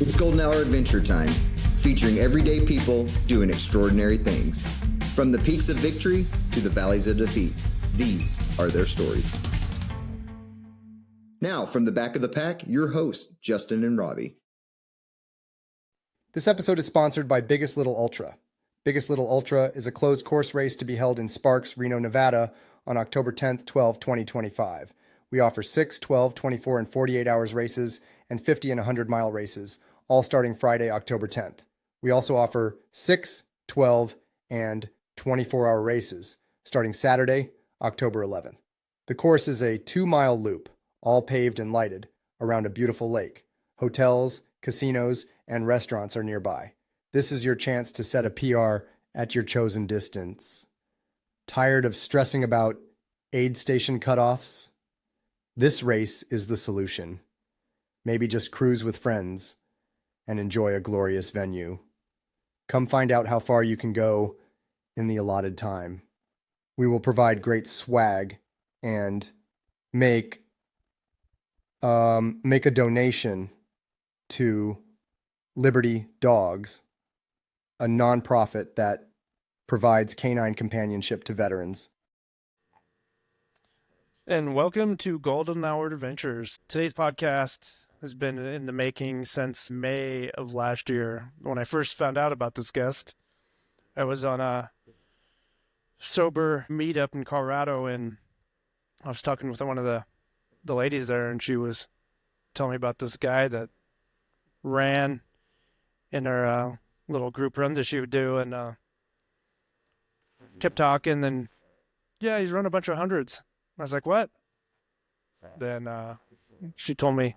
It's Golden Hour Adventure Time, featuring everyday people doing extraordinary things. From the peaks of victory to the valleys of defeat, these are their stories. Now, from the back of the pack, your hosts, Justin and Robbie. This episode is sponsored by Biggest Little Ultra. Biggest Little Ultra is a closed course race to be held in Sparks, Reno, Nevada on October 10th, 12, 2025. We offer 6, 12, 24, and 48 hours races and 50 and 100-mile races, all starting Friday, October 10th. We also offer 6, 12, and 24-hour races starting Saturday, October 11th. The course is a 2-mile loop, all paved and lighted, around a beautiful lake. Hotels, casinos, and restaurants are nearby. This is your chance to set a PR at your chosen distance. Tired of stressing about aid station cutoffs? This race is the solution. Maybe just cruise with friends and enjoy a glorious venue. Come find out how far you can go in the allotted time. We will provide great swag and make a donation to Liberty Dogs, a nonprofit that provides canine companionship to veterans. And welcome to Golden Hour Adventures. Today's podcast has been in the making since May of last year. When I first found out about this guest, I was on a sober meetup in Colorado, and I was talking with one of the ladies there, and she was telling me about this guy that ran in her little group run that she would do, and kept talking, and yeah, he's run a bunch of hundreds. I was like, what? Then she told me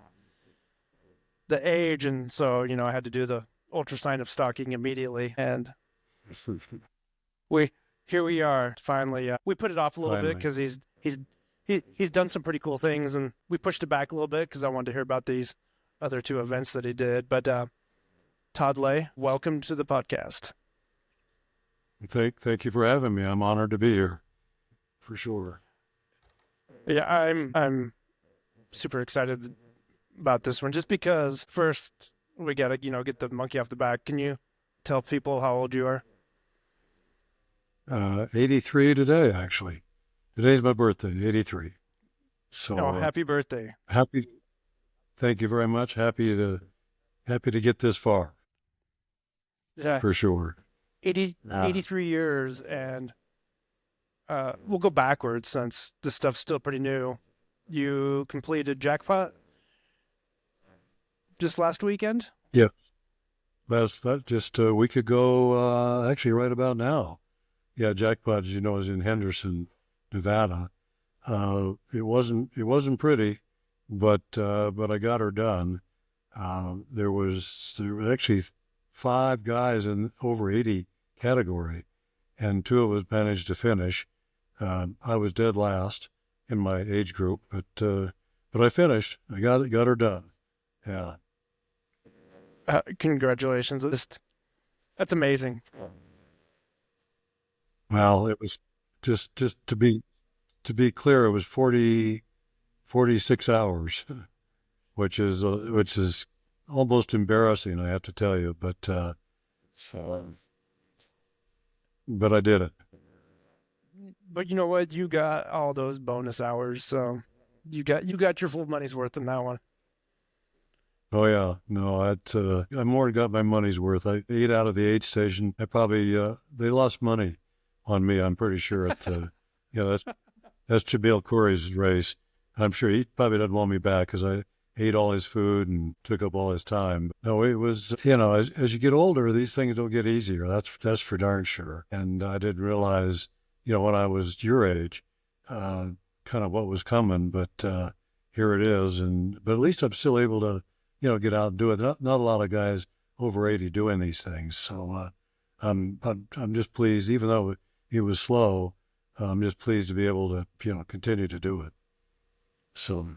the age, and so, I had to do the ultrasign of stalking immediately, and here we are, finally. We put it off a little bit because he's done some pretty cool things, and we pushed it back a little bit because I wanted to hear about these other 2 events that he did. But Todd Leigh, welcome to the podcast. Thank you for having me. I'm honored to be here, for sure. Yeah, I'm super excited about this one, just because first we gotta get the monkey off the back. Can you tell people how old you are? 83 today, actually. Today's my birthday, 83. So happy birthday! Thank you very much. Happy to get this far. Yeah, for sure. 83 years, and we'll go backwards since this stuff's still pretty new. You completed Jackpot just last weekend? Yep. Just a week ago, actually right about now. Yeah, Jackpot, as you know, is in Henderson, Nevada. It wasn't pretty, but I got her done. There was actually 5 guys in over 80 category, and 2 of us managed to finish. I was dead last in my age group, but I finished. I got her done. Yeah. Congratulations! That's amazing. Well, it was just to be clear, it was 46 hours, which is almost embarrassing, I have to tell you, but I did it. But you know what? You got all those bonus hours, so you got your full money's worth in that one. Oh yeah, no, I more than got my money's worth. I ate out of the aid station. I probably they lost money on me. I'm pretty sure that's Jamil Khoury's race. I'm sure he probably doesn't want me back because I ate all his food and took up all his time. No, it was, as you get older, these things don't get easier. That's for darn sure. And I didn't realize, when I was your age, kind of what was coming, but here it is. But at least I'm still able to, get out and do it. Not a lot of guys over 80 doing these things. So I'm just pleased, even though it was slow, I'm just pleased to be able to, continue to do it. So.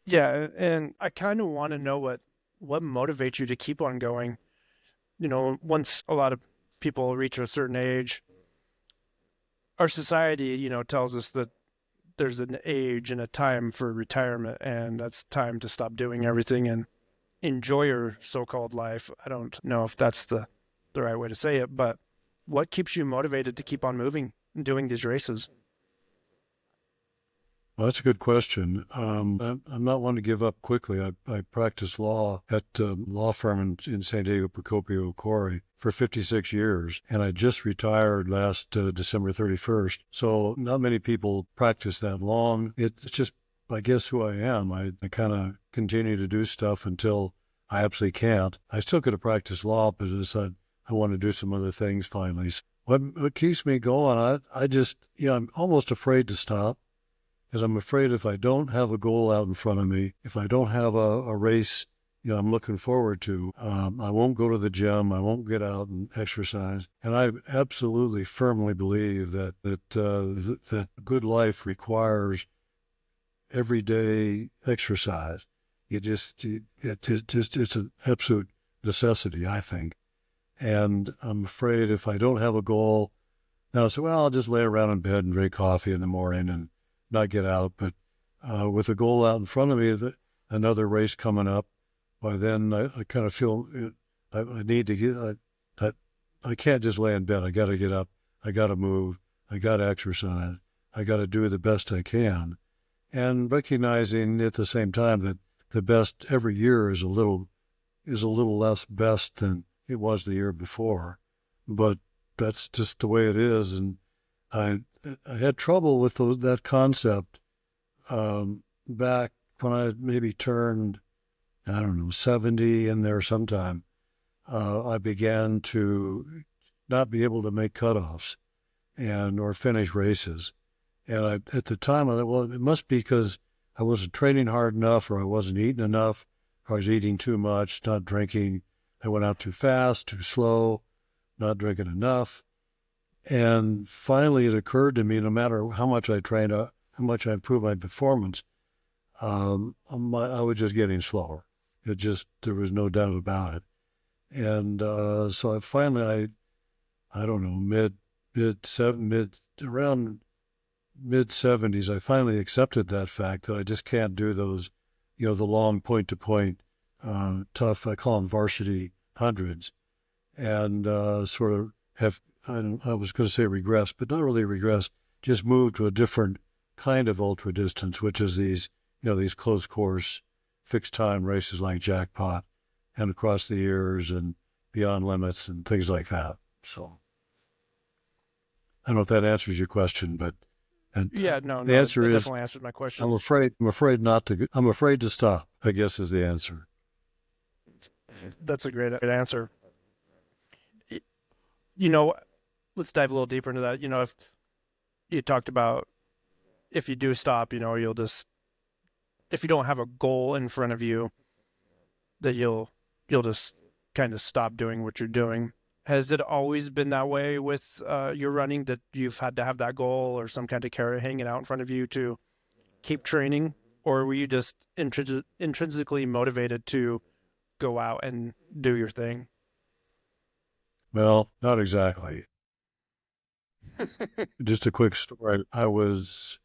Yeah, and I kind of want to know what motivates you to keep on going. Once a lot of people reach a certain age, our society, tells us that there's an age and a time for retirement, and that's time to stop doing everything and enjoy your so-called life. I don't know if that's the right way to say it, but what keeps you motivated to keep on moving and doing these races? Well, that's a good question. I'm not one to give up quickly. I practiced law at a law firm in San Diego, Procopio Quarry, for 56 years, and I just retired last December 31st. So not many people practice that long. It's just, I guess, who I am. I kind of continue to do stuff until I absolutely can't. I still could have practiced law, but I want to do some other things finally. So what keeps me going? I just, I'm almost afraid to stop. Because I'm afraid if I don't have a goal out in front of me, if I don't have a race, I'm looking forward to, I won't go to the gym, I won't get out and exercise. And I absolutely firmly believe that good life requires everyday exercise. It's an absolute necessity, I think. And I'm afraid if I don't have a goal, now I say, well, I'll just lay around in bed and drink coffee in the morning and not get out, but with a goal out in front of me, another race coming up, by then I kind of feel I need to get, I can't just lay in bed. I got to get up. I got to move. I got to exercise. I got to do the best I can. And recognizing at the same time that the best every year is a little less best than it was the year before. But that's just the way it is. And I had trouble with that concept back when I maybe turned, 70 in there sometime. I began to not be able to make cutoffs or finish races. And at the time, I thought, well, it must be because I wasn't training hard enough, or I wasn't eating enough, or I was eating too much, not drinking. I went out too fast, too slow, not drinking enough. And finally, it occurred to me, no matter how much I trained, how much I improved my performance, I was just getting slower. There was no doubt about it. And so I don't know, around mid-70s, I finally accepted that fact that I just can't do those, the long point-to-point, tough, I call them varsity hundreds, and sort of I was going to say regress, but not really regress, just move to a different kind of ultra distance, which is these close course, fixed time races like Jackpot and Across the Years and Beyond Limits and things like that. So I don't know if that answers your question, but the answer is definitely answered my question. I'm afraid to stop, I guess, is the answer. That's a great answer. Let's dive a little deeper into that. If you talked about if you do stop, you'll just, if you don't have a goal in front of you, that you'll just kind of stop doing what you're doing. Has it always been that way with your running, that you've had to have that goal or some kind of carrot hanging out in front of you to keep training? Or were you just intrinsically motivated to go out and do your thing? Well, not exactly. Just a quick story. I was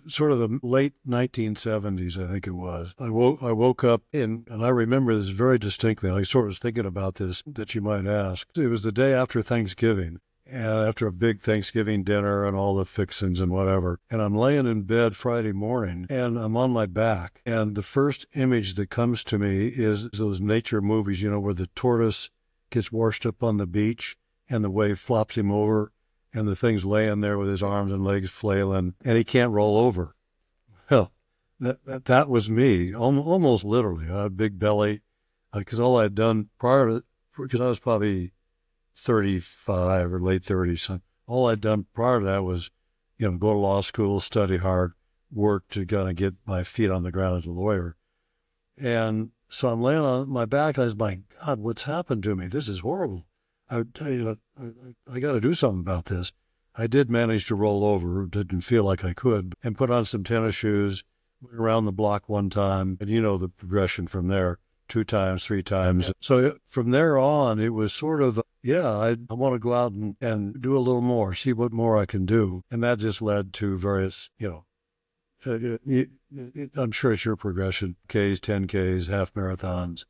sort of the late 1970s, I think it was. I woke up and I remember this very distinctly. I sort of was thinking about this, that you might ask. It was the day after Thanksgiving, and after a big Thanksgiving dinner and all the fixings and whatever. And I'm laying in bed Friday morning, and I'm on my back. And the first image that comes to me is those nature movies, where the tortoise gets washed up on the beach and the wave flops him over, and the thing's laying there with his arms and legs flailing, and he can't roll over. Well, that was me, almost literally. I had a big belly, because all I had done because I was probably 35 or late 30s, so all I'd done prior to that was, go to law school, study hard, work to kind of get my feet on the ground as a lawyer. And so I'm laying on my back, and I was, my God, what's happened to me? This is horrible. I got to do something about this. I did manage to roll over, didn't feel like I could, and put on some tennis shoes, went around the block one time, and the progression from there, 2 times, 3 times. Yeah. So from there on, it was sort of, I want to go out and do a little more, see what more I can do. And that just led to various, I'm sure it's your progression: Ks, 10Ks, half marathons,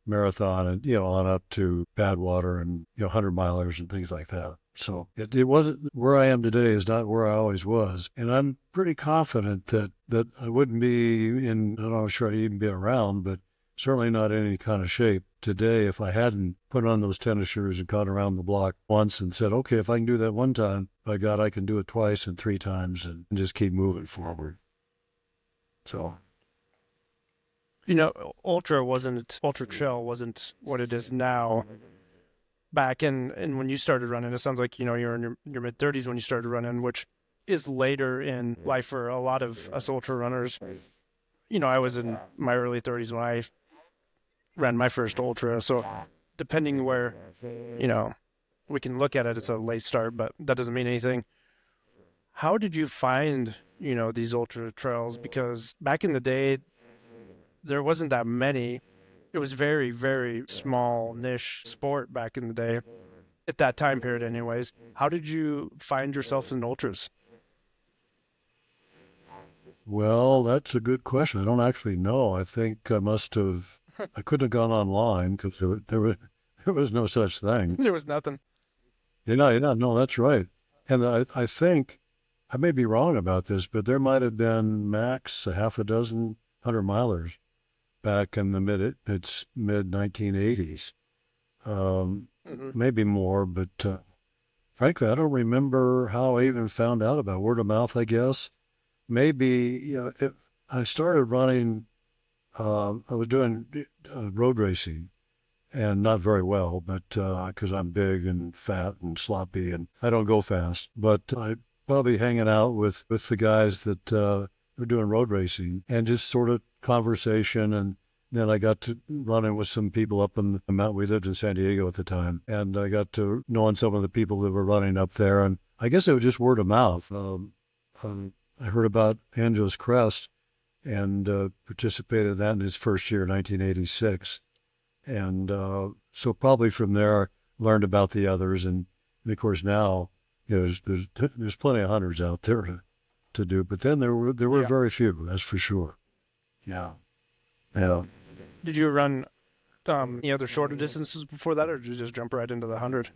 marathon, and on up to Badwater and 100 milers and things like that. So it wasn't where I am today is not where I always was, and I'm pretty confident that I wouldn't be in. I'm not sure I'd even be around, but certainly not in any kind of shape today if I hadn't put on those tennis shoes and gone around the block once and said, okay, if I can do that one time, by God, I can do it twice and three times and just keep moving forward. So. Ultra Trail wasn't what it is now. Back in when you started running, it sounds like, you're in your mid-30s when you started running, which is later in life for a lot of us ultra runners. I was in my early 30s when I ran my first ultra. So depending where, we can look at it, it's a late start, but that doesn't mean anything. How did you find, these ultra trails? Because back in the day, there wasn't that many. It was very, very small niche sport back in the day, at that time period anyways. How did you find yourself in ultras? Well, that's a good question. I don't actually know. I think I couldn't have gone online because there was no such thing. There was nothing. No, that's right. And I think, I may be wrong about this, but there might have been max a half a dozen 100 milers back in the mid 1980s, maybe more, but frankly, I don't remember how I even found out about word of mouth. I guess maybe if I started running, I was doing road racing, and not very well, but because I'm big and fat and sloppy, and I don't go fast. But I probably hanging out with the guys that were doing road racing, and just sort of conversation. And then I got to running with some people up in the mountain. We lived in San Diego at the time, and I got to knowing some of the people that were running up there. And I guess it was just word of mouth. I heard about Angeles Crest and participated in that in his first year, 1986. And so probably from there, learned about the others. And of course now, there's plenty of hundreds out there to do. But then there were very few, that's for sure. Yeah. Did you run any other shorter distances before that, or did you just jump right into the 100?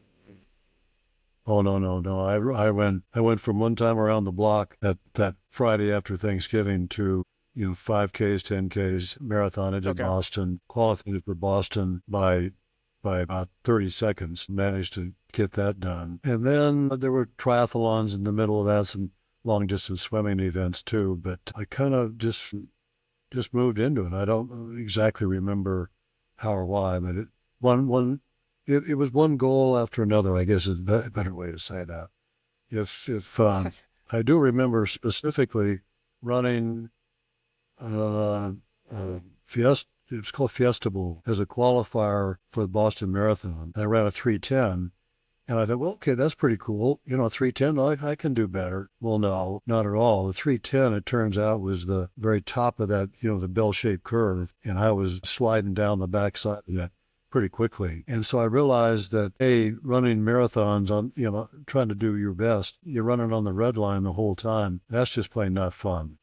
Oh, no. I went from one time around the block that Friday after Thanksgiving to 5Ks, 10Ks, marathon into Boston, qualified for Boston by about 30 seconds, managed to get that done. And then there were triathlons in the middle of that, some long distance swimming events too, but I kind of just moved into it. I don't exactly remember how or why, but it was one goal after another, I guess is a better way to say that. If I do remember specifically running Fiesta, it was called Fiestable, as a qualifier for the Boston Marathon. And I ran a 3:10, and I thought, well, okay, that's pretty cool. 3:10, I can do better. Well, no, not at all. The 3:10, it turns out, was the very top of that, the bell-shaped curve, and I was sliding down the backside of that pretty quickly. And so I realized that, running marathons on, trying to do your best, you're running on the red line the whole time. That's just plain not fun.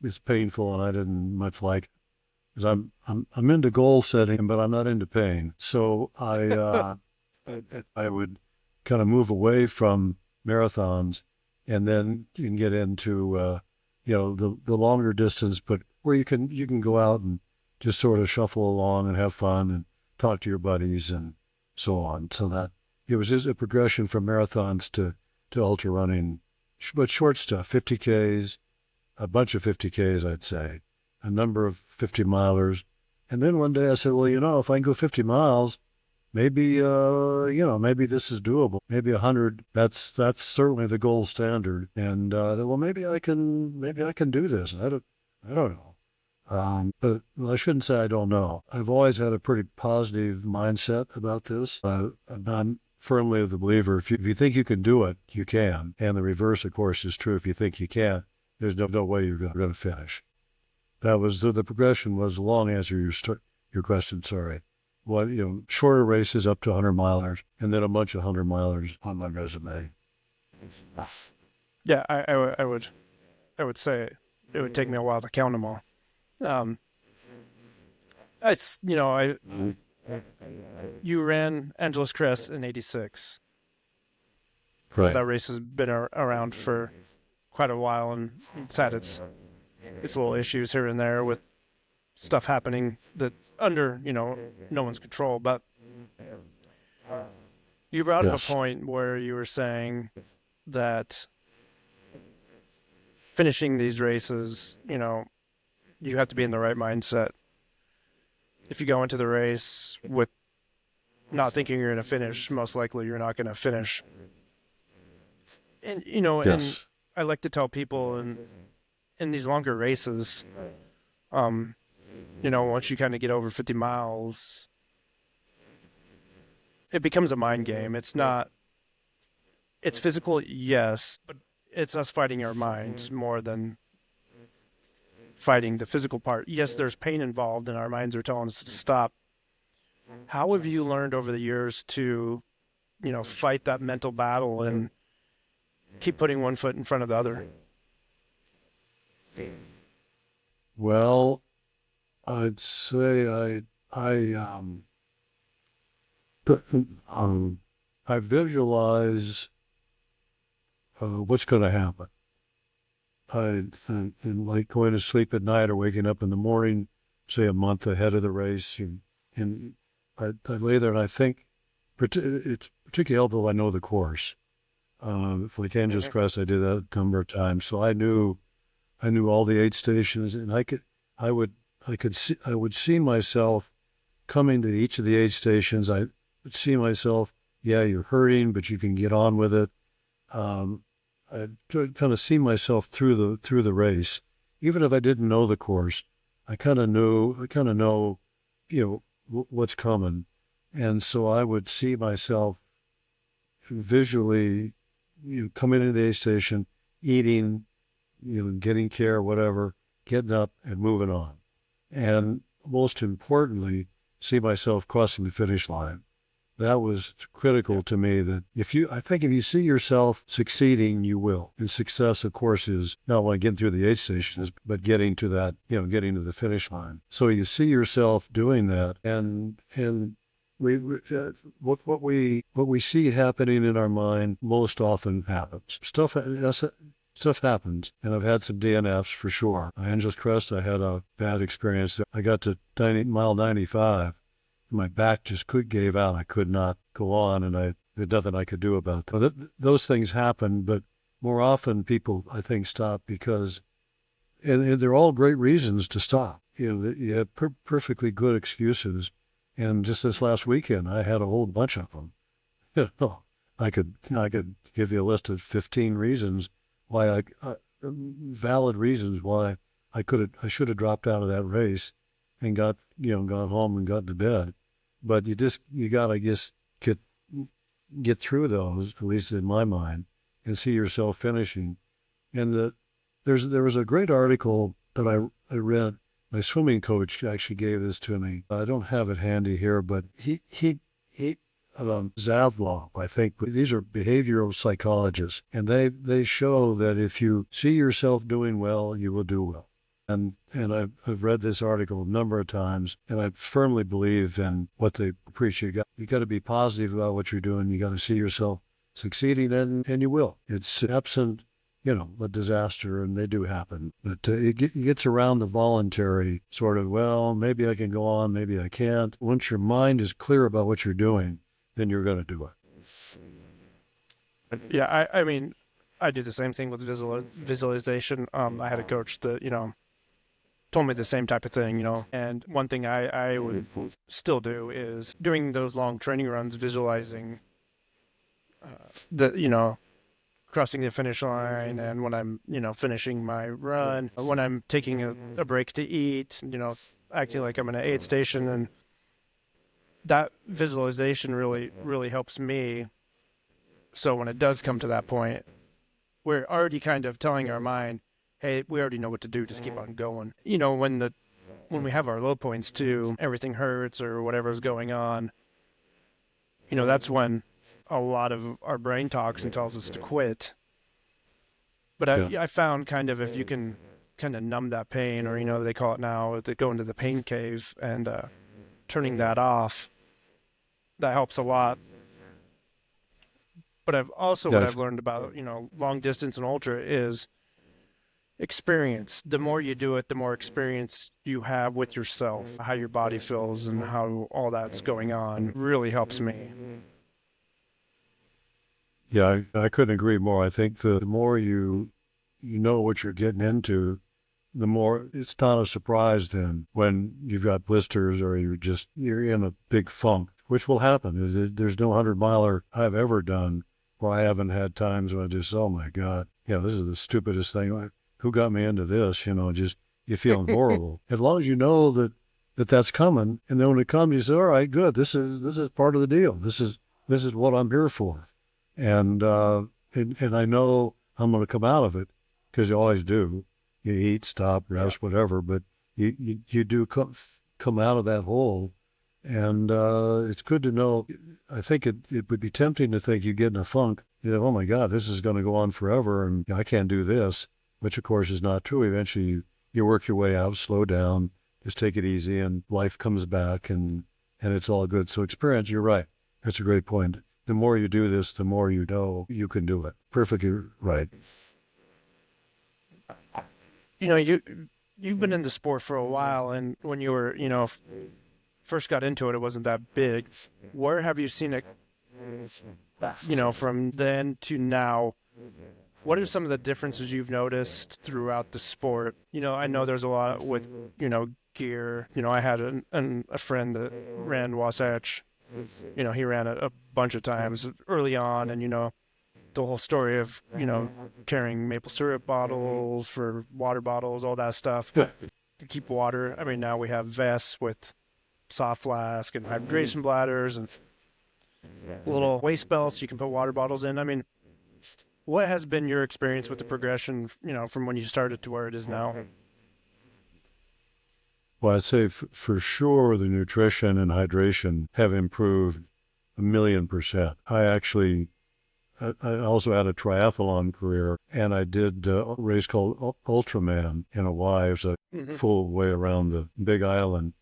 It's painful, and I didn't much like it. Because I'm into goal setting, but I'm not into pain. So I would kind of move away from marathons, and then you can get into the longer distance, but where you can go out and just sort of shuffle along and have fun and talk to your buddies and so on. So that it was just a progression from marathons to ultra running, but short stuff, 50Ks, a bunch of 50Ks, I'd say, a number of 50 milers. And then one day I said, well, if I can go 50 miles, maybe, maybe this is doable. Maybe 100, that's certainly the gold standard. And, maybe I can do this. I don't know. But I shouldn't say I don't know. I've always had a pretty positive mindset about this. I'm firmly the believer, if you think you can do it, you can. And the reverse, of course, is true. If you think you can't, there's no way you're going to finish. That was the progression. Was a long answer your question. Sorry. Shorter races up to 100 milers, and then a bunch of 100 milers on my resume. Yeah, I would say it would take me a while to count them all. You ran Angeles Crest in '86. Right. That race has been around for quite a while, and it's had its little issues here and there with stuff happening that under no one's control. But you brought up a point where you were saying that finishing these races, you have to be in the right mindset. If you go into the race with not thinking you're going to finish, most likely you're not going to finish. And, and I like to tell people in these longer races, once you kind of get over 50 miles, it becomes a mind game. It's physical, yes, but it's us fighting our minds more than fighting the physical part. Yes, there's pain involved and our minds are telling us to stop. How have you learned over the years to, fight that mental battle and keep putting one foot in front of the other? Well, I'd say I visualize what's going to happen. And like going to sleep at night or waking up in the morning, say a month ahead of the race, and I lay there and I think it's particularly helpful. I know the course. Like Angeles Crest, I did that a number of times, so I knew all the aid stations, and I would see myself coming to each of the aid stations. I would see myself, yeah, you're hurting, but you can get on with it. I kind of see myself through the race, even if I didn't know the course. I kind of know, what's coming, and so I would see myself visually, coming into the aid station, eating, getting care, whatever, getting up and moving on, and most importantly, see myself crossing the finish line. That was critical to me, that I think if you see yourself succeeding, you will. And success, of course, is not only getting through the aid stations, but getting to that, getting to the finish line. So you see yourself doing that, and what we see happening in our mind most often happens. Stuff happens, and I've had some DNFs for sure. Angeles Crest, I had a bad experience. I got to mile 95. My back just gave out. I could not go on, and there's nothing I could do about that. Those things happen, but more often people, I think, stop because, and they're all great reasons to stop. You have perfectly good excuses, and just this last weekend, I had a whole bunch of them. I could give you a list of 15 reasons why valid reasons why I should have dropped out of that race and got home and got to bed. But you gotta just get through those, at least in my mind, and see yourself finishing. And there was a great article that I read. My swimming coach actually gave this to me. I don't have it handy here, but he Zavlov, I think. These are behavioral psychologists, and they show that if you see yourself doing well, you will do well. And I've read this article a number of times, and I firmly believe in what they preach. You got to be positive about what you're doing. You got to see yourself succeeding, and you will. It's absent, a disaster, and they do happen. But it gets around the voluntary sort of, well, maybe I can go on, maybe I can't. Once your mind is clear about what you're doing, then you're going to do it. Yeah, I mean, I do the same thing with visualization. I had a coach that, told me the same type of thing, And one thing I would still do is doing those long training runs, visualizing crossing the finish line, and when I'm, finishing my run, when I'm taking a break to eat, acting like I'm in an aid station. And that visualization really, really helps me. So when it does come to that point, we're already kind of telling our mind, hey, we already know what to do, just keep on going. When we have our low points too, everything hurts or whatever's going on, that's when a lot of our brain talks and tells us to quit. But I found kind of if you can kind of numb that pain, or, they call it now, to go into the pain cave, and turning that off, that helps a lot. But what I've learned about, long distance and ultra is experience. The more you do it, the more experience you have with yourself, how your body feels and how all that's going on really helps me. Yeah, I couldn't agree more. I think the more you know what you're getting into, the more it's not a surprise then when you've got blisters or you're in a big funk, which will happen. There's no 100-miler I've ever done where I haven't had times when I just, oh my God, this is the stupidest thing. Who got me into this? Just you're feeling horrible. As long as you know that's coming, and then when it comes, you say, all right, good. This is part of the deal. This is what I'm here for, and I know I'm going to come out of it, because you always do. You eat, stop, rest, whatever, but you do come out of that hole, and it's good to know. I think it would be tempting to think you get in a funk. Oh my God, this is going to go on forever, and I can't do this. Which, of course, is not true. Eventually, you work your way out, slow down, just take it easy, and life comes back, and it's all good. So experience, you're right. That's a great point. The more you do this, the more you know you can do it. Perfectly right. You've been in the sport for a while, and when you were, first got into it, it wasn't that big. Where have you seen it, from then to now? What are some of the differences you've noticed throughout the sport? I know there's a lot with, gear. I had a friend that ran Wasatch. He ran it a bunch of times early on, and, the whole story of, carrying maple syrup bottles for water bottles, all that stuff to keep water. I mean, now we have vests with soft flask and hydration bladders and little waist belts you can put water bottles in. I mean, what has been your experience with the progression, from when you started to where it is now? Well, I'd say for sure the nutrition and hydration have improved 1,000,000%. I also had a triathlon career, and I did a race called Ultraman in Hawaii. It was a full way around the Big Island.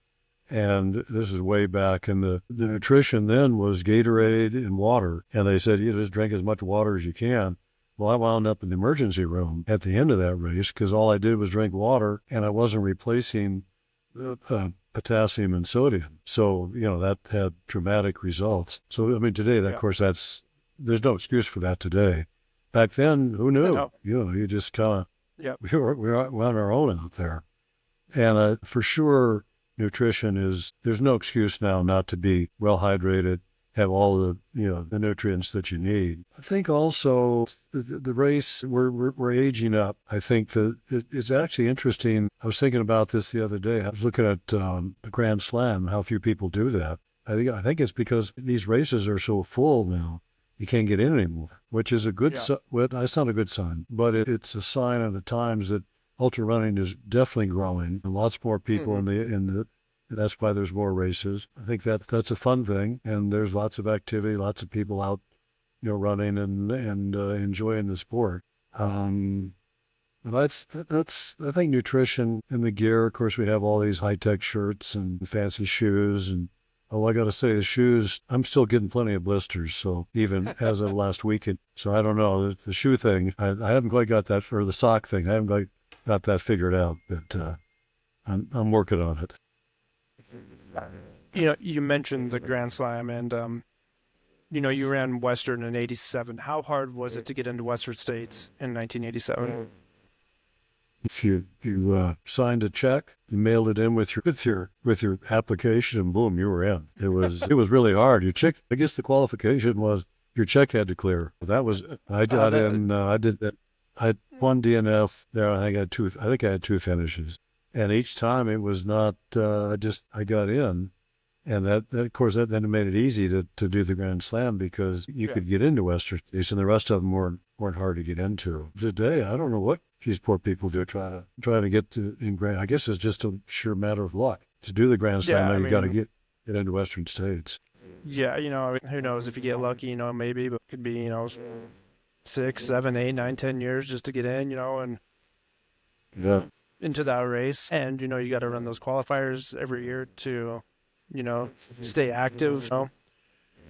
And this is way back, and the nutrition then was Gatorade and water. And they said, you just drink as much water as you can. Well, I wound up in the emergency room at the end of that race because all I did was drink water, and I wasn't replacing potassium and sodium. So, that had dramatic results. So, I mean, today, of course, there's no excuse for that today. Back then, who knew? No. You just kind of, we're on our own out there. And for sure, nutrition there's no excuse now not to be well hydrated, have all the nutrients that you need. I think also the race, we're aging up. I think that it's actually interesting. I was thinking about this the other day. I was looking at the Grand Slam, how few people do that. I think it's because these races are so full now. You can't get in anymore, which is a good well, it's not a good sign, but it's a sign of the times that ultra running is definitely growing. And lots more people in the that's why there's more races. I think that's a fun thing, and there's lots of activity, lots of people out, running and enjoying the sport. But I think nutrition and the gear. Of course, we have all these high-tech shirts and fancy shoes, and I got to say, the shoes, I'm still getting plenty of blisters. So even as of last weekend, so I don't know the shoe thing. I haven't quite got that, or the sock thing. I haven't quite got that figured out, but I'm working on it. You mentioned the Grand Slam, and you ran Western in '87. How hard was it to get into Western States in 1987? If you signed a check, you mailed it in with your application, and boom, you were in. It was really hard. Your check, I guess the qualification was your check had to clear. That was I got in. I did that. I had one DNF there. I think I had two finishes, and each time it was not. I got in. And that of course, that then made it easy to do the Grand Slam because you could get into Western States, and the rest of them weren't hard to get into. Today, I don't know what these poor people do try to get in Grand. I guess it's just a sheer matter of luck to do the Grand Slam. You got to get into Western States. Yeah, who knows if you get lucky, maybe, but it could be 6, 7, 8, 9, 10 years just to get in, and yeah. into that race, and you got to run those qualifiers every year to stay active.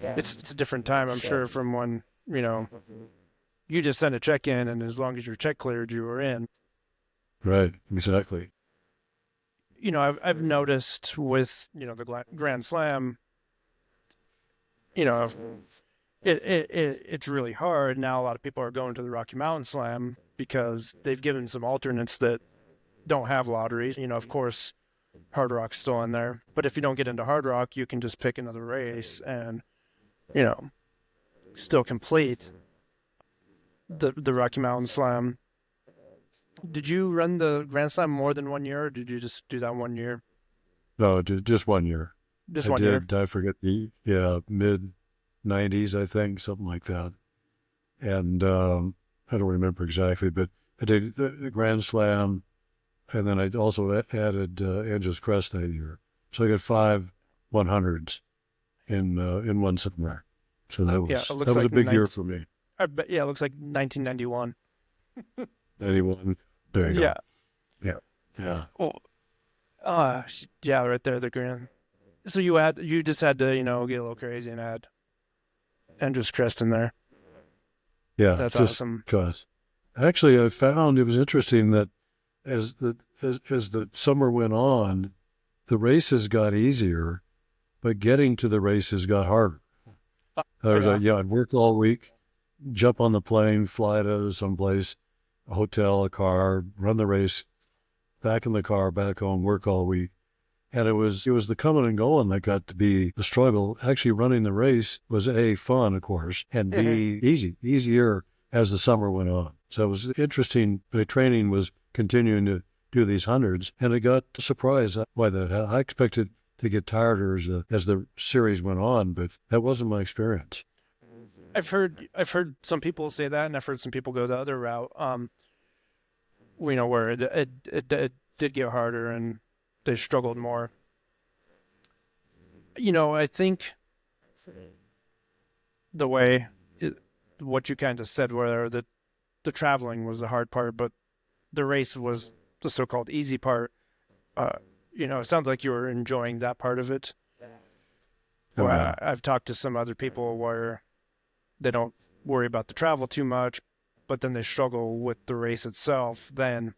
It's a different time, I'm sure, from when you just send a check in, and as long as your check cleared, you were in. Right, exactly. I've noticed with the Grand Slam, it's really hard now. A lot of people are going to the Rocky Mountain Slam because they've given some alternates that don't have lotteries. Of course, Hard Rock's still in there, but if you don't get into Hard Rock, you can just pick another race and still complete the Rocky Mountain Slam. Did you run the Grand Slam more than 1 year, or did you just do that 1 year? No, just 1 year. Just 1 year? I forget mid-90s, I think, something like that. And I don't remember exactly, but I did the Grand Slam, and then I also added Angeles Crest that year. So I got 5 100s in one summer. So that was a big year for me. I bet, it looks like 1991. 91. There you go. Yeah. Oh, right there, the Grand. So you just had to get a little crazy and add Angeles Crest in there. Yeah, that's awesome. Because actually, I found it was interesting that as the summer went on, the races got easier, but getting to the races got harder. I'd work all week, jump on the plane, fly to someplace, a hotel, a car, run the race, back in the car, back home, work all week. And it was the coming and going that got to be the struggle. Actually, running the race was A, fun, of course, and B, easier as the summer went on. So it was interesting. The training was continuing to do these hundreds, and I got surprised by that. I expected to get tireder as the series went on, but that wasn't my experience. I've heard some people say that, and I've heard some people go the other route. Where it did get harder and they struggled more. I think the way what you kind of said, where the traveling was the hard part, but the race was the so-called easy part. It sounds like you were enjoying that part of it. I've talked to some other people where they don't worry about the travel too much, but then they struggle with the race itself. Then,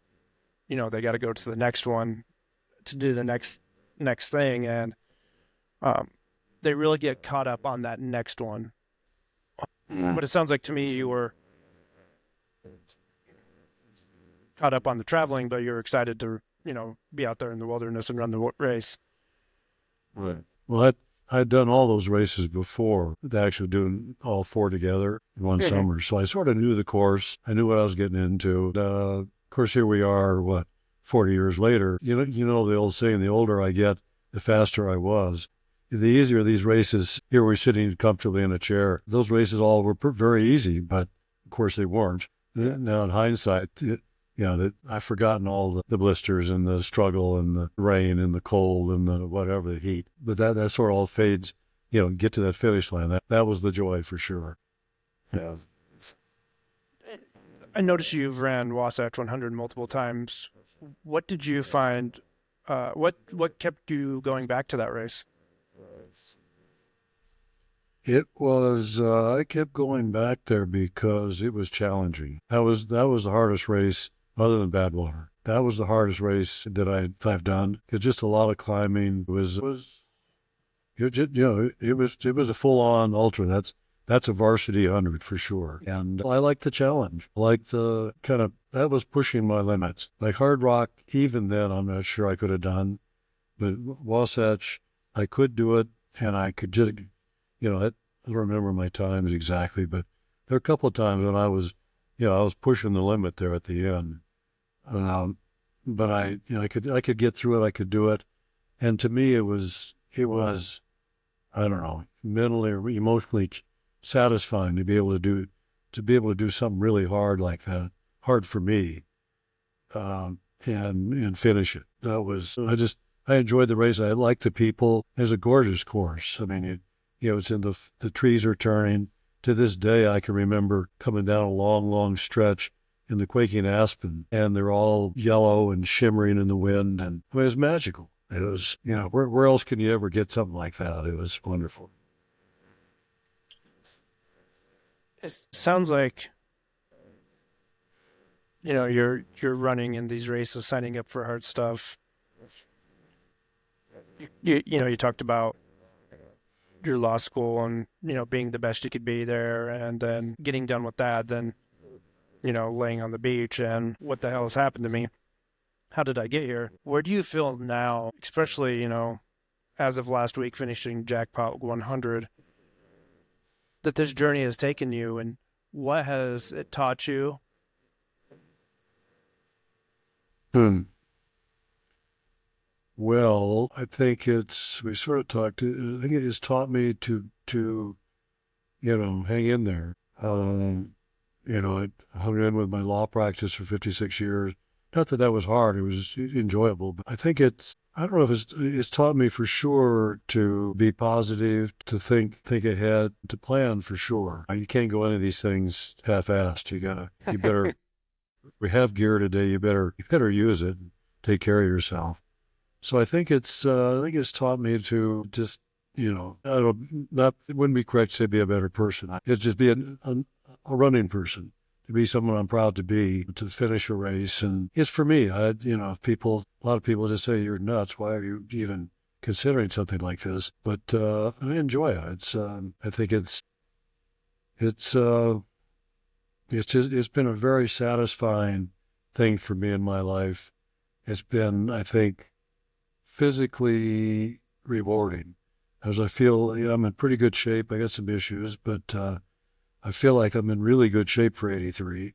they got to go to the next one to do the next thing, and they really get caught up on that next one. But it sounds like to me you were caught up on the traveling, but you're excited to be out there in the wilderness and run the race. Right. Well, I'd done all those races before, actually doing all 4 together in one summer. So I sort of knew the course. I knew what I was getting into. Of course, here we are, 40 years later. You know the old saying, the older I get, the faster I was. The easier these races, here we're sitting comfortably in a chair. Those races all were very easy, but of course they weren't. Now in hindsight, I've forgotten all the blisters and the struggle and the rain and the cold and the whatever, the heat. But that sort of all fades, get to that finish line. That was the joy for sure. Yeah. I noticed you've ran Wasatch 100 multiple times. What did you find? What kept you going back to that race? It was, I kept going back there because it was challenging. That was the hardest race other than Badwater. That was the hardest race that I've done. It's just a lot of climbing. It was a full-on ultra. That's a varsity 100 for sure. And I like the challenge. I like the that was pushing my limits. Like Hard Rock, even then, I'm not sure I could have done. But Wasatch, I could do it, and I could just, I don't remember my times exactly, but there were a couple of times when I was pushing the limit there at the end. But I could get through it. I could do it. And to me, it was, I don't know, mentally or emotionally satisfying to be able to do something really hard like that, hard for me, and finish it. I enjoyed the race. I liked the people. It's a gorgeous course. I mean, it's in the trees are turning. To this day, I can remember coming down a long, long stretch in the quaking aspen, and they're all yellow and shimmering in the wind. And I mean, it was magical. It was, where else can you ever get something like that? It was wonderful. It sounds like, you're running in these races, signing up for hard stuff. You talked about your law school and, being the best you could be there, and then getting done with that, then, laying on the beach and what the hell has happened to me? How did I get here? Where do you feel now, especially, as of last week, finishing Jackpot 100, that this journey has taken you, and what has it taught you? Well, I think we sort of talked, I think it has taught me to hang in there. I hung in with my law practice for 56 years. Not that that was hard, it was enjoyable. But I think I don't know if it's taught me for sure to be positive, to think ahead, to plan for sure. You can't go into these things half-assed. You better, we have gear today, you better use it and take care of yourself. So I think it's taught me to just, it wouldn't be correct to say be a better person. It's just be a running person, to be someone I'm proud to be, to finish a race. And it's for me, a lot of people just say you're nuts. Why are you even considering something like this? But I enjoy it. I think it's been a very satisfying thing for me in my life. It's been, I think, physically rewarding, as I feel I'm in pretty good shape. I got some issues, but I feel like I'm in really good shape for 83,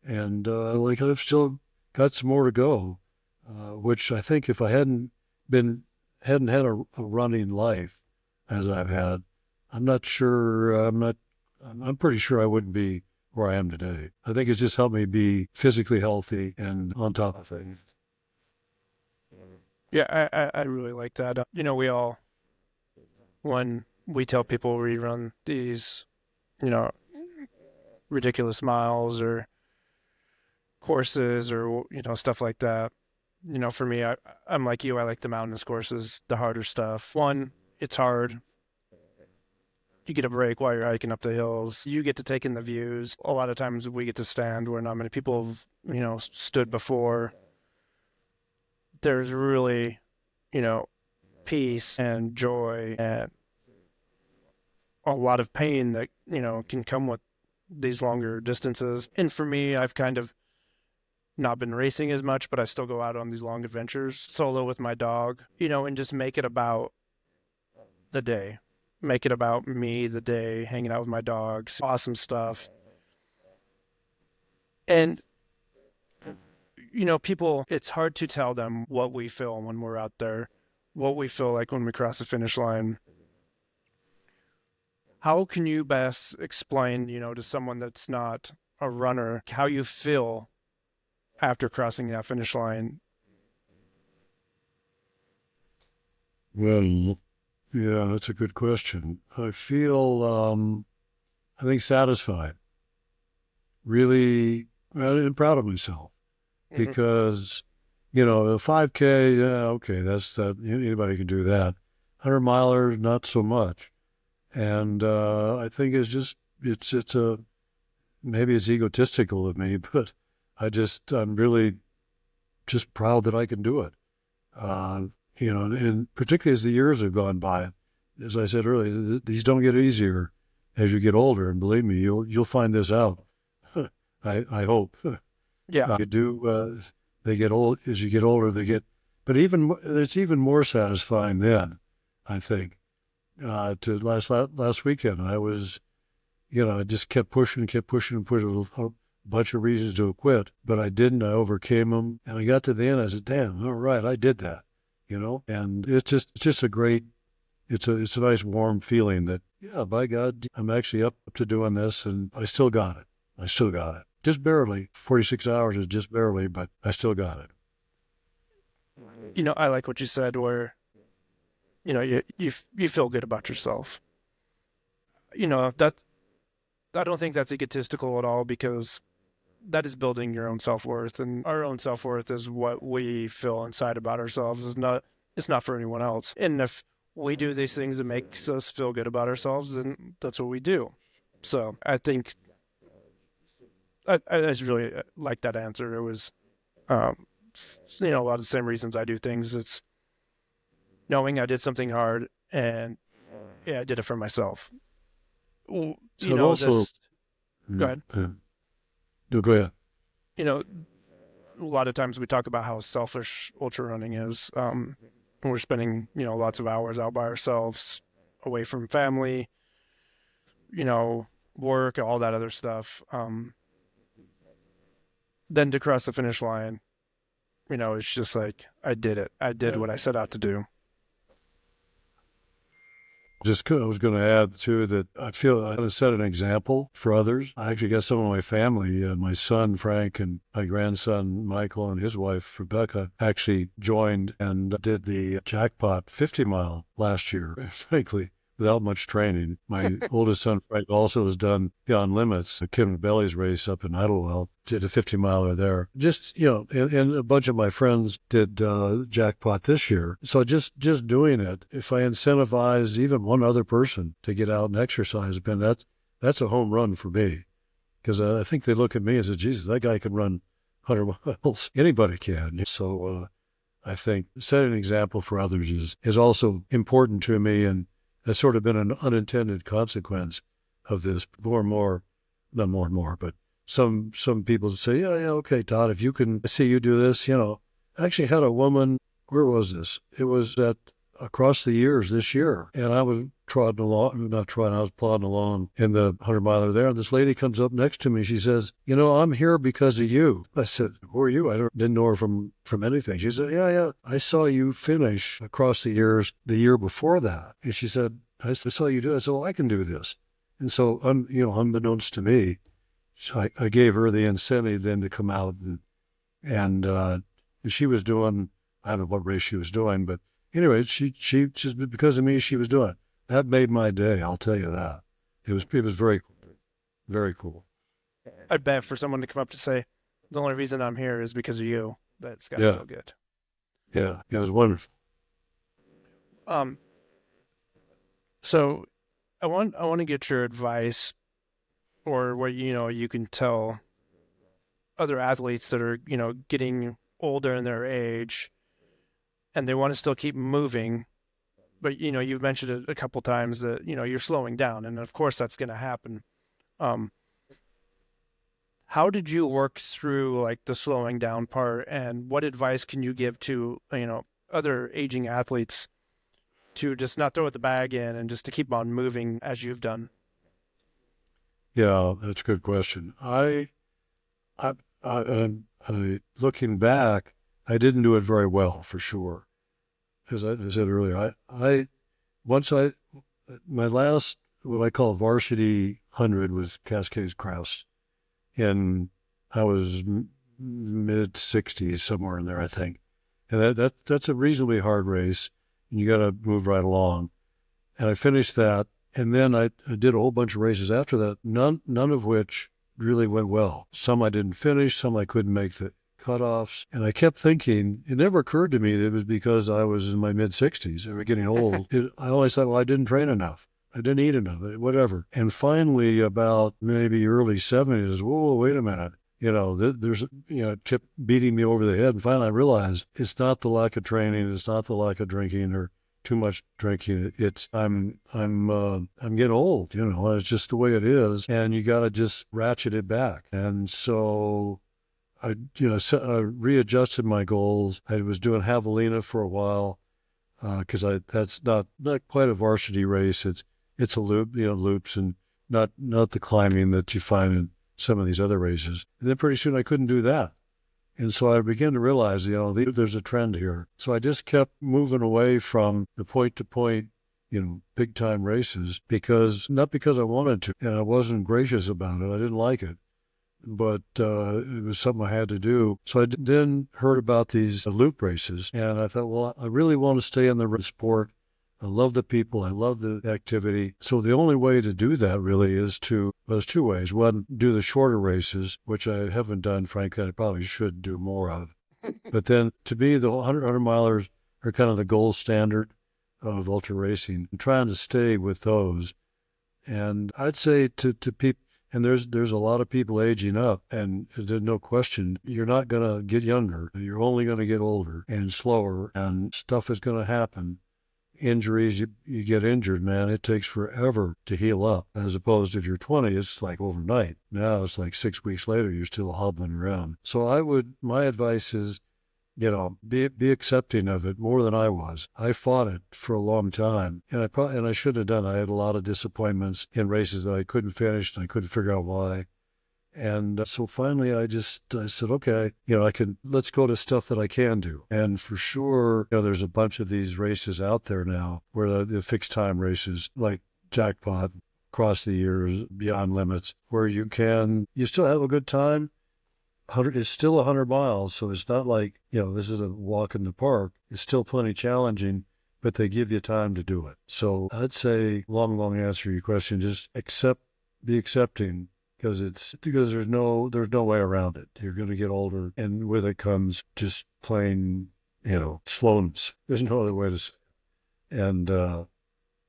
and I've still got some more to go, which I think if I hadn't had a running life as I've had, I'm pretty sure I wouldn't be where I am today. I think it's just helped me be physically healthy and on top of things. Yeah, I really like that. We all, when we tell people we run these, ridiculous miles or courses or, stuff like that, for me, I'm like you, I like the mountainous courses, the harder stuff. One, it's hard. You get a break while you're hiking up the hills. You get to take in the views. A lot of times we get to stand where not many people have, stood before. There's really, peace and joy and a lot of pain that, can come with these longer distances. And for me, I've kind of not been racing as much, but I still go out on these long adventures solo with my dog, and just make it about the day. Make it about me, the day, hanging out with my dogs, awesome stuff. And people, it's hard to tell them what we feel when we're out there, what we feel like when we cross the finish line. How can you best explain, to someone that's not a runner, how you feel after crossing that finish line? Well, yeah, that's a good question. I feel, I think, satisfied, really, and proud of myself. Because, a 5K, yeah, okay, that's that. Anybody can do that. 100-miler, not so much. And I think maybe it's egotistical of me, but I'm really just proud that I can do it. And particularly as the years have gone by, as I said earlier, these don't get easier as you get older. And believe me, you'll find this out. I hope. Yeah. You do. They get old as you get older. But it's even more satisfying then, I think. To last weekend, I was, I just kept pushing, a bunch of reasons to quit, but I didn't. I overcame them, and I got to the end. I said, "Damn, all right, I did that," And it's just a great. It's a nice warm feeling that, yeah, by God, I'm actually up to doing this, and I still got it. Just barely. 46 hours is just barely, but I still got it. I like what you said where, you feel good about yourself. I don't think that's egotistical at all, because, that is building your own self-worth, and our own self-worth is what we feel inside about ourselves. It's not for anyone else. And if we do these things that makes us feel good about ourselves, then that's what we do. So I think I just really like that answer. It was, a lot of the same reasons I do things. It's knowing I did something hard, and yeah, I did it for myself. So it also, Go ahead. No, go ahead. A lot of times we talk about how selfish ultra running is. We're spending, lots of hours out by ourselves, away from family, work, all that other stuff. Then to cross the finish line, it's just like, I did it. I did what I set out to do. I was going to add, too, that I feel I have set an example for others. I actually got some of my family, my son, Frank, and my grandson, Michael, and his wife, Rebecca, actually joined and did the jackpot 50-mile last year, frankly, without much training. My oldest son, Frank, also has done Beyond Limits, the Kim Belly's race up in Idlewild, did a 50-miler there. Just, and a bunch of my friends did jackpot this year. So just doing it, if I incentivize even one other person to get out and exercise, Ben, that's a home run for me. Because I think they look at me and say, Jesus, that guy can run 100 miles. Anybody can. So I think setting an example for others is also important to me, and that's sort of been an unintended consequence of this. Not more and more, but some people say, yeah, okay, Todd, if you can see you do this, I actually had a woman, where was this? It was across the years this year, and I was plodding along in the 100-miler there, and this lady comes up next to me. She says, I'm here because of you. I said, who are you? I didn't know her from anything. She said, yeah, I saw you finish across the years the year before that. And she said, I saw you do it. I said, well, I can do this. And so, unbeknownst to me, so I gave her the incentive then to come out, and she was doing, I don't know what race she was doing, but anyway, she just because of me, she was doing it. That made my day, I'll tell you that. It was very, very cool. I bet for someone to come up to say, the only reason I'm here is because of you, that's got to feel good. Yeah, it was wonderful. So I want to get your advice, or what you can tell other athletes that are getting older in their age, and they want to still keep moving, but you've mentioned it a couple times that you're slowing down, and of course that's going to happen. How did you work through like the slowing down part, and what advice can you give to other aging athletes to just not throw the bag in and just to keep on moving as you've done? Yeah, that's a good question. I looking back, I didn't do it very well, for sure. As I said earlier, my last, what I call varsity 100 was Cascades Kraus. And I was mid-60s, somewhere in there, I think. And that's a reasonably hard race, and you got to move right along. And I finished that, and then I did a whole bunch of races after that, none of which really went well. Some I didn't finish, some I couldn't make the cutoffs. And I kept thinking, it never occurred to me that it was because I was in my mid-60s or getting old. I always thought, well, I didn't train enough. I didn't eat enough, whatever. And finally, about maybe early 70s, whoa, wait a minute. It kept beating me over the head. And finally, I realized it's not the lack of training, it's not the lack of drinking or too much drinking. It's I'm getting old. It's just the way it is, and you got to just ratchet it back. And so I readjusted my goals. I was doing javelina for a while because that's not quite a varsity race. It's a loop, loops, and not the climbing that you find in some of these other races. And then pretty soon I couldn't do that. And so I began to realize, there's a trend here. So I just kept moving away from the point-to-point, big-time races, not because I wanted to, and I wasn't gracious about it. I didn't like it. But it was something I had to do. So I then heard about these loop races, and I thought, well, I really want to stay in the sport I love the people. I love the activity. So the only way to do that really is there's two ways. One, do the shorter races, which I haven't done, frankly, I probably should do more of. But then to me, the 100 milers are kind of the gold standard of ultra racing, and trying to stay with those. And I'd say to people, and there's a lot of people aging up, and there's no question, you're not going to get younger. You're only going to get older and slower, and stuff is going to happen. Injuries, you get injured, man, it takes forever to heal up. As opposed to if you're 20, it's like overnight. Now it's like 6 weeks later, you're still hobbling around. So my advice is, be accepting of it more than I was. I fought it for a long time, and I should have done. I had a lot of disappointments in races that I couldn't finish, and I couldn't figure out why. And so finally, I said, okay, let's go to stuff that I can do. And for sure, there's a bunch of these races out there now where the fixed time races like Jackpot, Across the Years, Beyond Limits, where you still have a good time. It's still 100 miles, so it's not like, this is a walk in the park. It's still plenty challenging, but they give you time to do it. So I'd say, long answer to your question, just be accepting, because there's no way around it. You're going to get older, and with it comes just plain, slowness. There's no other way to say it. And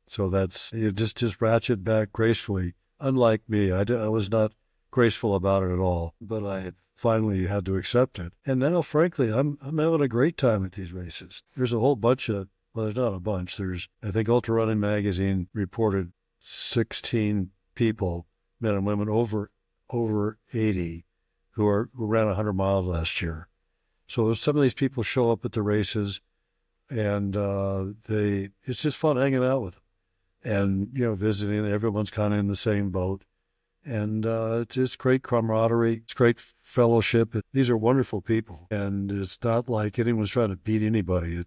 so that's, you just ratchet back gracefully. Unlike me, I was not graceful about it at all, but I had finally had to accept it. And now, frankly, I'm having a great time at these races. There's a whole bunch of, well, there's not a bunch. I think Ultrarunning magazine reported 16 people, men and women over 80, who ran 100 miles last year. So some of these people show up at the races, and it's just fun hanging out with them, and visiting. Everyone's kind of in the same boat. And it's great camaraderie. It's great fellowship. These are wonderful people. And it's not like anyone's trying to beat anybody.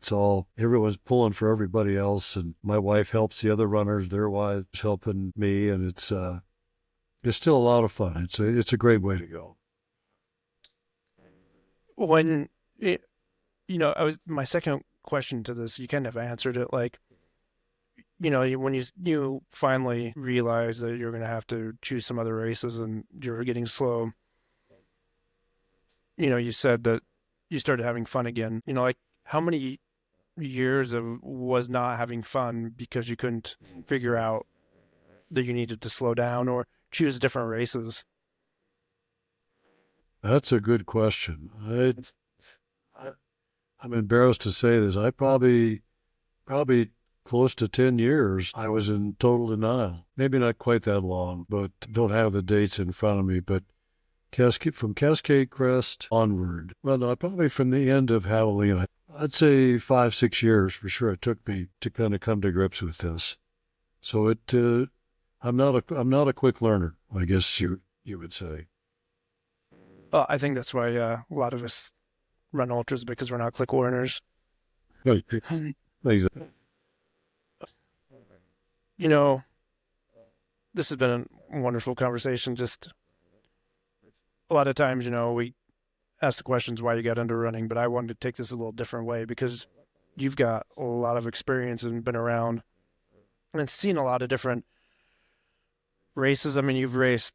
Everyone's pulling for everybody else. And my wife helps the other runners. Their wives helping me. And it's still a lot of fun. It's a great way to go. My second question to this, you kind of answered it, like, when you finally realize that you're going to have to choose some other races and you're getting slow, you said that you started having fun again. Like, how many years was not having fun because you couldn't figure out that you needed to slow down or choose different races? That's a good question. I'm embarrassed to say this. I probably close to 10 years, I was in total denial. Maybe not quite that long, but don't have the dates in front of me. But from Cascade Crest onward, well, no, probably from the end of Javelina, I'd say 5-6 years for sure it took me to kind of come to grips with this. So I'm not a quick learner, I guess you would say. Well, I think that's why a lot of us run ultras, because we're not quick learners. Exactly. This has been a wonderful conversation. Just a lot of times, we ask the questions why you got into running, but I wanted to take this a little different way, because you've got a lot of experience and been around and seen a lot of different races. I mean, you've raced,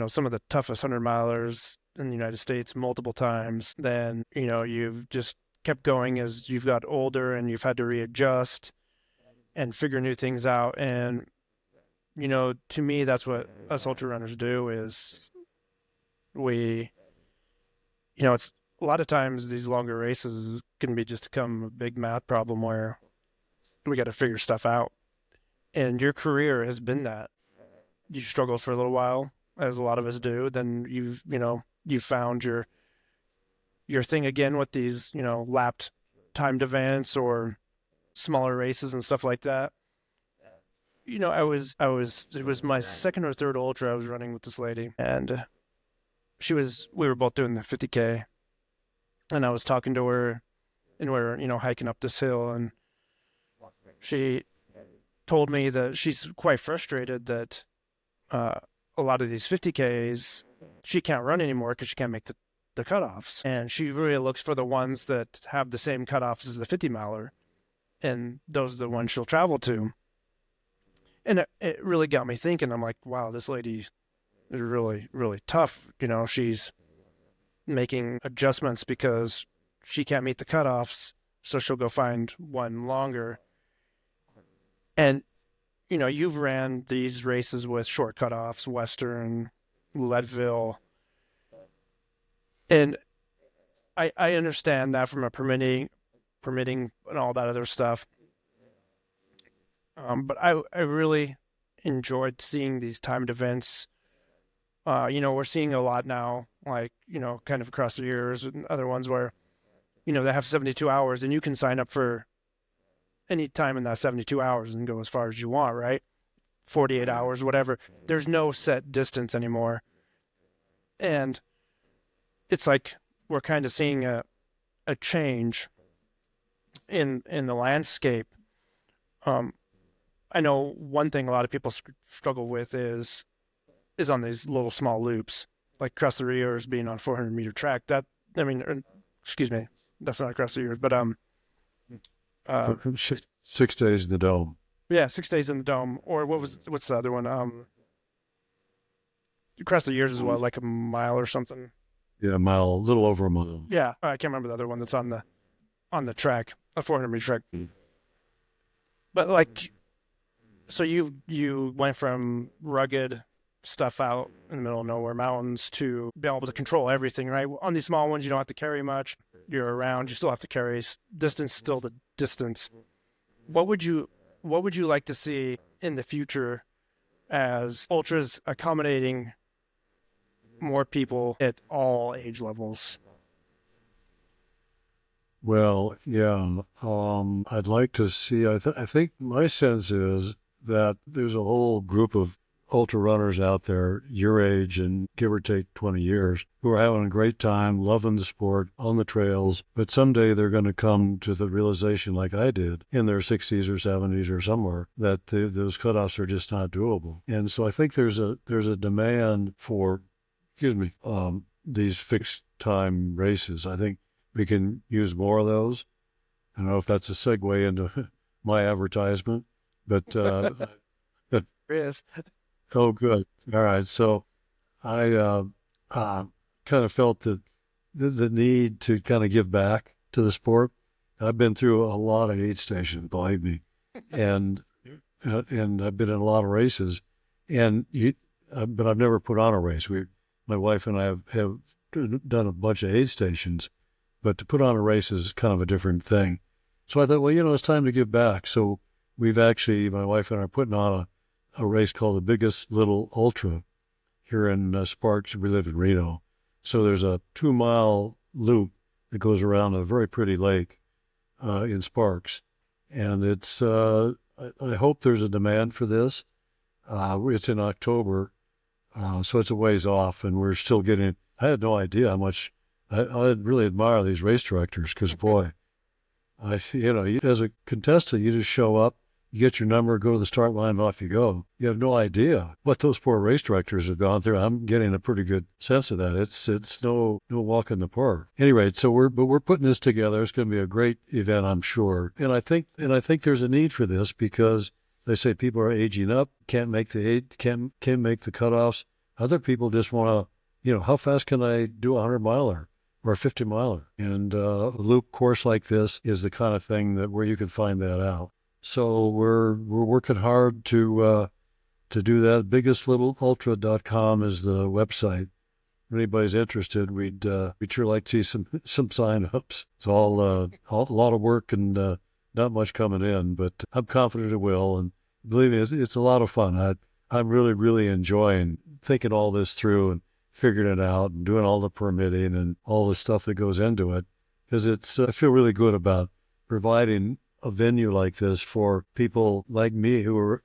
some of the toughest 100-milers in the United States multiple times. Then, you've just kept going as you've got older and you've had to readjust and figure new things out. And, to me, that's what us ultra runners do, is it's a lot of times these longer races can become a big math problem where we got to figure stuff out. And your career has been that. You struggled for a little while, as a lot of us do. Then you've found your thing again with these, lapped timed events or smaller races and stuff like that. It was my second or third ultra I was running with this lady, and we were both doing the 50K, and I was talking to her, and we were, hiking up this hill, and she told me that she's quite frustrated that a lot of these 50Ks she can't run anymore because she can't make the cutoffs, and she really looks for the ones that have the same cutoffs as the 50 miler. and those are the ones she'll travel to. And it really got me thinking. I'm like, wow, this lady is really, really tough. She's making adjustments because she can't meet the cutoffs, so she'll go find one longer. And, you've ran these races with short cutoffs, Western, Leadville. And I understand that from a permitting and all that other stuff. But I really enjoyed seeing these timed events. We're seeing a lot now, like, kind of across the years, and other ones where, they have 72 hours and you can sign up for any time in that 72 hours and go as far as you want, right? 48 hours, whatever. There's no set distance anymore. And it's like we're kind of seeing a change in the landscape. I know one thing a lot of people struggle with is on these little small loops, like across the Rios being on 400-meter track. Excuse me, that's not across the Rios, but 6 days in the dome. Yeah, 6 days in the dome. Or what's the other one? Across the years as well, like a mile or something. Yeah, a mile, a little over a mile. Yeah, I can't remember the other one that's on the track, a 400-meter track. But like, so you went from rugged stuff out in the middle of nowhere, mountains, to be able to control everything, right? On these small ones, you don't have to carry much. You're around, you still have to carry distance, still the distance. What would you like to see in the future as ultras accommodating more people at all age levels? Well, yeah, I'd like to see, I think my sense is that there's a whole group of ultra runners out there, your age and give or take 20 years, who are having a great time, loving the sport, on the trails, but someday they're going to come to the realization, like I did, in their 60s or 70s or somewhere, that those cutoffs are just not doable. And so I think there's a demand for, these fixed time races. I think we can use more of those. I don't know if that's a segue into my advertisement, but Yes. Oh, good. All right. So I kind of felt the need to kind of give back to the sport. I've been through a lot of aid stations, believe me, and I've been in a lot of races, but I've never put on a race. My wife and I have done a bunch of aid stations, but to put on a race is kind of a different thing. So I thought, well, it's time to give back. So we've actually, my wife and I are putting on a race called the Biggest Little Ultra here in Sparks. We live in Reno. So there's a 2-mile loop that goes around a very pretty lake in Sparks. And it's, I hope there's a demand for this. It's in October, so it's a ways off, and we're still getting, I had no idea how much, I really admire these race directors, because boy, as a contestant, you just show up, you get your number, go to the start line, and off you go. You have no idea what those poor race directors have gone through. I'm getting a pretty good sense of that. It's no walk in the park. Anyway, so we're putting this together. It's going to be a great event, I'm sure. And I think there's a need for this, because they say people are aging up, can't make the cutoffs. Other people just want to, how fast can I do a 100-miler? Or a 50-miler? And a loop course like this is the kind of thing where you can find that out. So we're working hard to do that. BiggestLittleUltra.com is the website. If anybody's interested, we'd sure like to see some sign-ups. It's all a lot of work and not much coming in, but I'm confident it will. And believe me, it's a lot of fun. I'm really, really enjoying thinking all this through and figuring it out and doing all the permitting and all the stuff that goes into it, because I feel really good about providing a venue like this for people like me who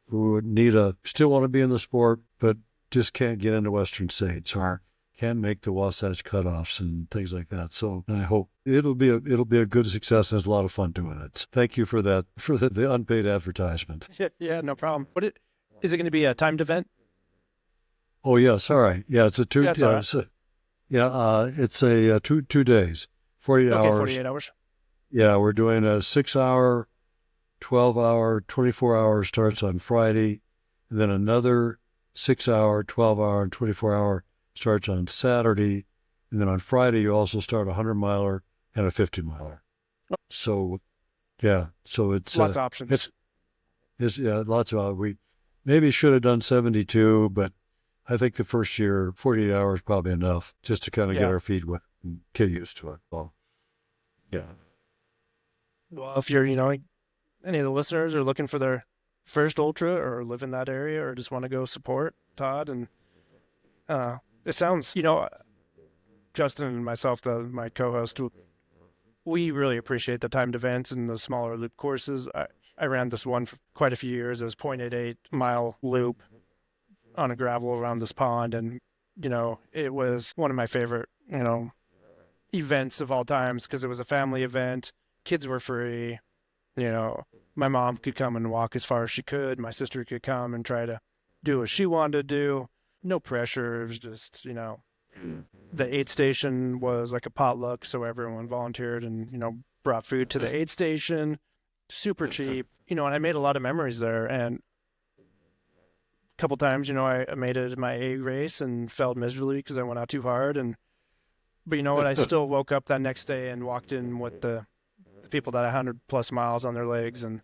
still want to be in the sport, but just can't get into Western states or can't make the Wasatch cutoffs and things like that. So I hope it'll be a good success, and there's a lot of fun doing it. Thank you for that, for the unpaid advertisement. Yeah, no problem. Is it going to be a timed event? Oh yeah, sorry. Yeah, it's a two. Yeah, it's it's a 2 days, 48 hours. 48 hours. Yeah, we're doing a 6-hour 12-hour, 24-hour starts on Friday, and then another 6-hour, 12-hour, and 24-hour starts on Saturday, and then on Friday you also start a 100-miler and a 50-miler. So, yeah, so it's lots of options. It's lots of. We maybe should have done 72, but I think the first year 48 hours is probably enough just to kind of get our feet wet and get used to it. Well, yeah. Well, if you're, any of the listeners are looking for their first ultra or live in that area or just want to go support Todd, and it sounds, Justin and myself, my co-host, we really appreciate the timed events and the smaller loop courses. I ran this one for quite a few years. It was 0.88 mile loop on a gravel around this pond, and it was one of my favorite events of all times because it was a family event. Kids were free. My mom could come and walk as far as she could. My sister could come and try to do what she wanted to do. No pressure. It was just, the aid station was like a potluck, so everyone volunteered and, brought food to the aid station. Super cheap, and I made a lot of memories there. And a couple times, I made it in my A race and failed miserably because I went out too hard. But you know what? I still woke up that next day and walked in with the people that had 100+ miles on their legs. And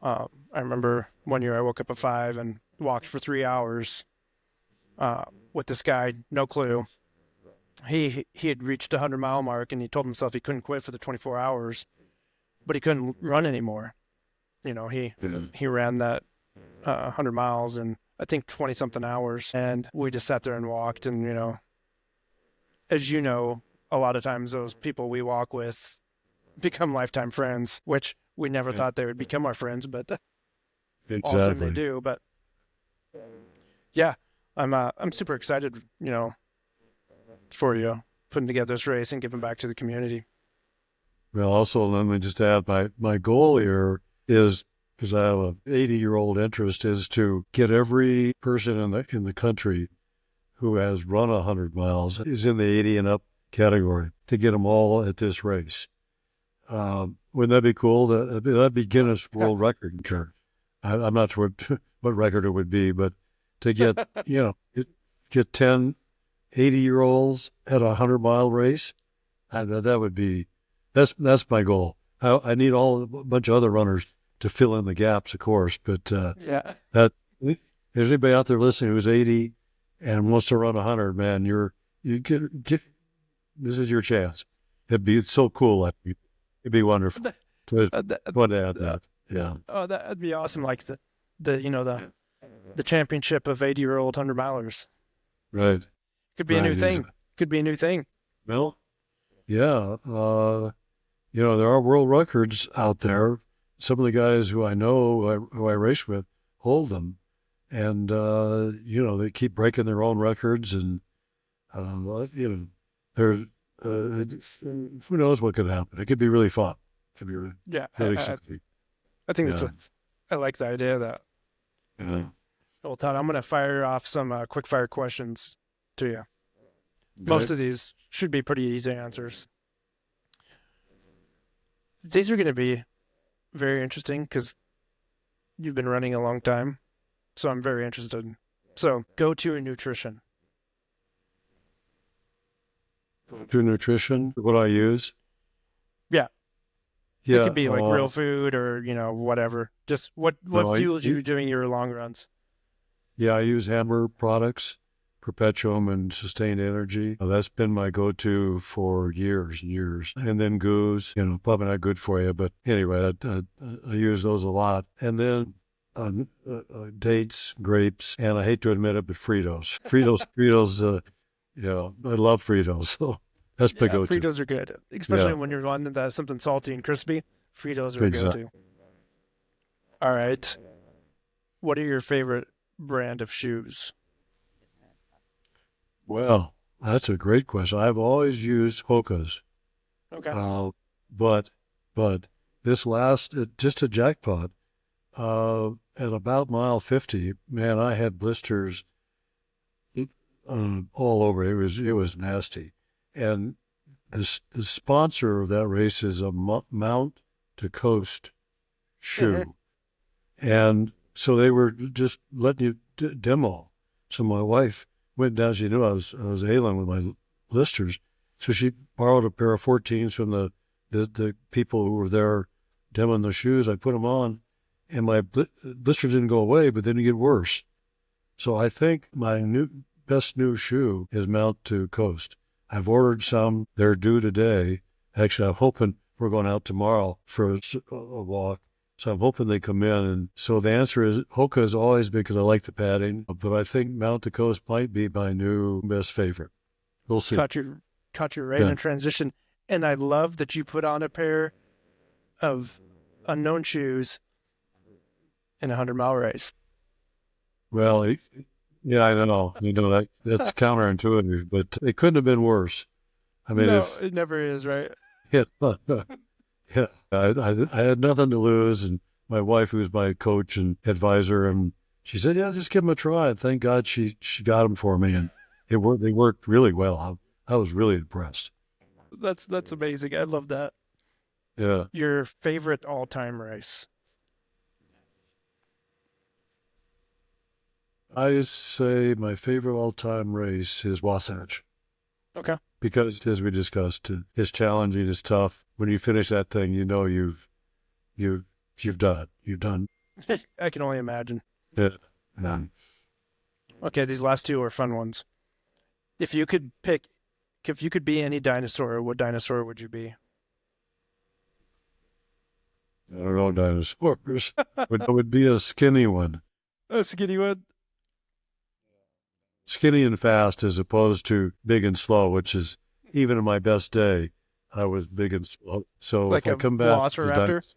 I remember one year I woke up at 5 and walked for 3 hours with this guy, no clue. He had reached the 100-mile mark, and he told himself he couldn't quit for the 24 hours, but he couldn't run anymore. He ran that 100 miles in, I think, 20-something hours, and we just sat there and walked. And, as you know, a lot of times those people we walk with become lifetime friends, which we never thought they would become our friends, but also they do. But yeah, I'm super excited, for you putting together this race and giving back to the community. Well, also, let me just add, my goal here is, because I have an 80-year-old interest, is to get every person in the country who has run 100 miles, is in the 80 and up category, to get them all at this race. Wouldn't that be cool? That'd be Guinness World Record. I'm not sure what record it would be, but to get, get 10 80-year-olds at a 100-mile race, that would be, that's my goal. I need a bunch of other runners to fill in the gaps, of course, but that, if there's anybody out there listening who's 80 and wants to run 100, man, this is your chance. It'd be so cool. It'd be wonderful. To add that. Yeah. Oh, that'd be awesome. Like the championship of 80-year-old 100-milers. Right. Could be a new thing. Could be a new thing. Well, yeah. There are world records out there. Some of the guys who I know, who I race with, hold them. And, they keep breaking their own records. And, there's, who knows what could happen. It could be really fun. It could be really exciting. I think I like the idea of that. Yeah. Well, Todd, I'm going to fire off some quick fire questions to you. Okay. Most of these should be pretty easy answers. These are going to be very interesting because you've been running a long time, so I'm very interested. So, go-to nutrition. Go-to nutrition? What I use? Yeah. Yeah. It could be like real food or, whatever. Just what fuels you doing your long runs? Yeah, I use Hammer products, Perpetuum and Sustained Energy. That's been my go-to for years and years. And then Goose, probably not good for you, but anyway, I use those a lot. And then dates, grapes, and I hate to admit it, but Fritos. Fritos, I love Fritos. So that's my go-to. Fritos are good, especially when you're wanting something salty and crispy. Fritos are a go-to. All right. What are your favorite brand of shoes? Well, that's a great question. I've always used Hoka's. Okay. But this last, just a jackpot, at about mile 50, man, I had blisters all over. It was nasty. And the sponsor of that race is a Mount to Coast shoe. And so they were just letting you demo. So my wife went down. She knew I was ailing with my blisters. So she borrowed a pair of 14s from the people who were there demoing the shoes. I put them on, and my blisters didn't go away, but then it get worse. So I think my best new shoe is Mount to Coast. I've ordered some. They're due today. Actually, I'm hoping we're going out tomorrow for a walk. So I'm hoping they come in. And so the answer is Hoka is always because I like the padding, but I think Mount to Coast might be my new best favorite. We'll see. Caught you right in transition. And I love that you put on a pair of unknown shoes in a 100-mile race. Well, yeah, I know. That's counterintuitive, but it couldn't have been worse. I mean, no, it never is, right? Yeah, yeah. I had nothing to lose, and my wife, who's my coach and advisor, and she said, "Yeah, just give them a try." And thank God she got them for me, and they worked really well. I was really impressed. That's amazing. I love that. Yeah. Your favorite all-time race? I say my favorite all-time race is Wasatch. Okay. Because, as we discussed, it's challenging, it's tough. When you finish that thing, you know you've done it. You've done. I can only imagine. Yeah. Okay, these last two are fun ones. If you could be any dinosaur, what dinosaur would you be? I don't know dinosaurs. It would be a skinny one. A skinny one? Skinny and fast as opposed to big and slow, which is, even in my best day, I was big and slow. So like if I come back to velociraptor?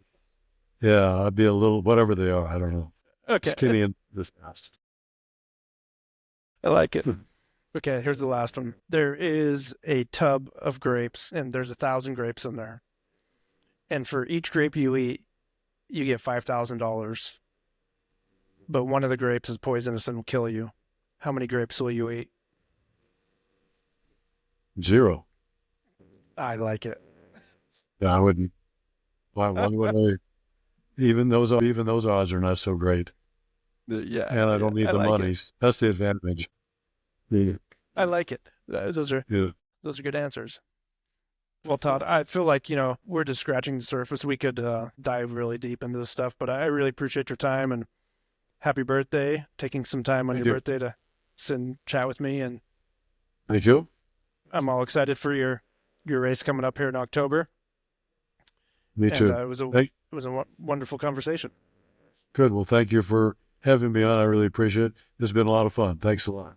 Yeah, I'd be a little, whatever they are, I don't know. Okay. Skinny and fast. I like it. Okay, here's the last one. There is a tub of grapes, and there's 1,000 grapes in there. And for each grape you eat, you get $5,000. But one of the grapes is poisonous and will kill you. How many grapes will you eat? 0. I like it. Yeah, I wouldn't. Why would I? Even those odds are not so great. Yeah, and I don't need the money. That's the advantage. Yeah. I like it. Those are good answers. Well, Todd, I feel like, we're just scratching the surface. We could dive really deep into this stuff, but I really appreciate your time, and happy birthday, taking some time on your birthday to sit and chat with me. And thank you. I'm all excited for your race coming up here in October. Me too. It was a wonderful conversation. Good. Well, thank you for having me on. I really appreciate it. This has been a lot of fun. Thanks a lot.